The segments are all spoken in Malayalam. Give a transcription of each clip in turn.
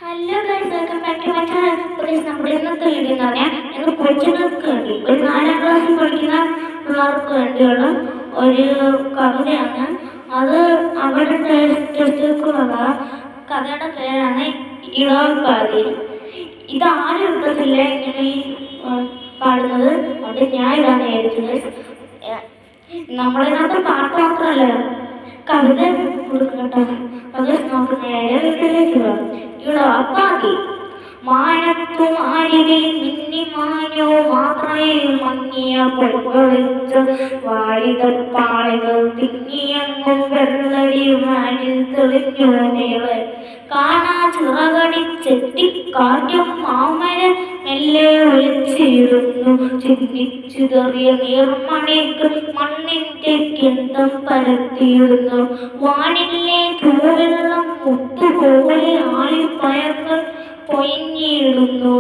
Hello guys, welcome back to my channel. Please നമ്മുടെ ഇന്നത്തെ വീഡിയോ എന്ന് പറഞ്ഞാൽ ഞങ്ങൾ കൊച്ചുങ്ങൾക്ക് വേണ്ടി ഒരു 4ാം ക്ലാസ്സിൽ പഠിക്കുന്ന പിള്ളേർക്ക് വേണ്ടിയുള്ള ഒരു കവിതയാണ്. അത് അവരുടെ ടെക്സ്റ്റിലുള്ള കഥയുടെ പേരാണ് ഇളവപ്പാതി. ഇതാരും എഴുതത്തില്ല ഇങ്ങനെ പാടുന്നത്, അത് ഞാൻ ഇതാണ് എഴുതുന്നത്. നമ്മളിനകത്ത് പാട്ട് മാത്രമല്ല കവിത കൊടുക്കട്ടോ. അത് നോക്കുന്നതിലേക്ക് ഇളവപ്പാതി. മാനത്തു മാരികയിൽ മിന്നിമാനോ മാത്രമേ മങ്ങിയ പൊളിച്ച് വാരിതപ്പാളികൾ തിങ്ങിയങ്ങും വെള്ളടി വാനിൽ തെളിഞ്ഞു മേളെ കാണാ ചിറകടിച്ചെത്തിക്കാറ്റും മാമന മെല്ലെ ഒലിച്ചിരുന്നു ചിന്നിച്ചിതറിയ നീർമണിക്ക് മണ്ണിന്റെ കിന്തം പരത്തിയിരുന്നു. വാനിലെ തൂവെള്ളം മുത്തുപോലെ ആലിപ്പയങ്ങൾ പൊയിഞ്ഞിടുന്നു.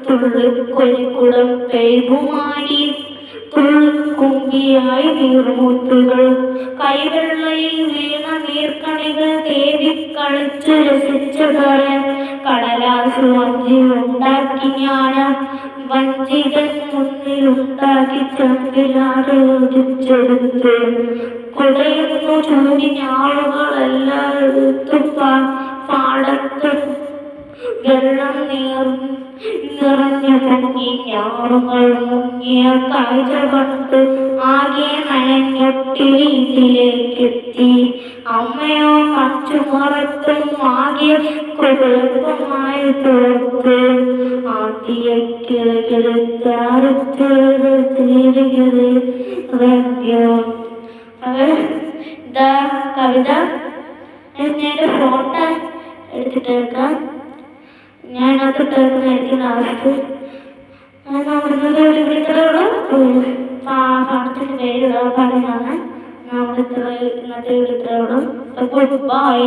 തുള്ളിക്കൊലിക്കുടം പെയ്യുമാരി തുള്ളിക്കുമ്പിയായി നീർമുത്തുകൾ കൈവെള്ളയിൽ വീണ നീർക്കണികൾ തേടി കളിച്ചു രസിച്ചതാരൻ കടലാസ് വഞ്ചി ഉണ്ടാക്കി ഞാൻ വഞ്ചികൾ മുന്നിലുണ്ടാക്കി ചന്ദ്രനാട് ഒതിച്ചെടുത്ത് കുടയുന്നു ചൂടിനാളുകളെല്ലാം എടുത്തു പാടത്ത് വെള്ളം നിറഞ്ഞ മുങ്ങി ഞാറുകൾ മുങ്ങിയ കാഴ്ച കണ്ട് ആകെ നനഞ്ഞൊട്ടിയിലേക്കെത്തി. അമ്മയോ പച്ചുമറത്തും ആകെ കുഴപ്പമായി തോർത്ത് കവിത ഞാൻ ഫോട്ടോ എടുത്തിട്ടേക്കാം. ഞാനത് ഇട്ടേക്കുന്നതായിരിക്കും ലാസ്റ്റ്. നമ്മുടെ ഒരു വിളിത്തറയോട് പാടത്തിൻ്റെ പേര് പറയുന്നതാണ്. നമ്മുടെ ഇന്നത്തെ വിളിത്തറയോടും ഗുഡ് ബൈ.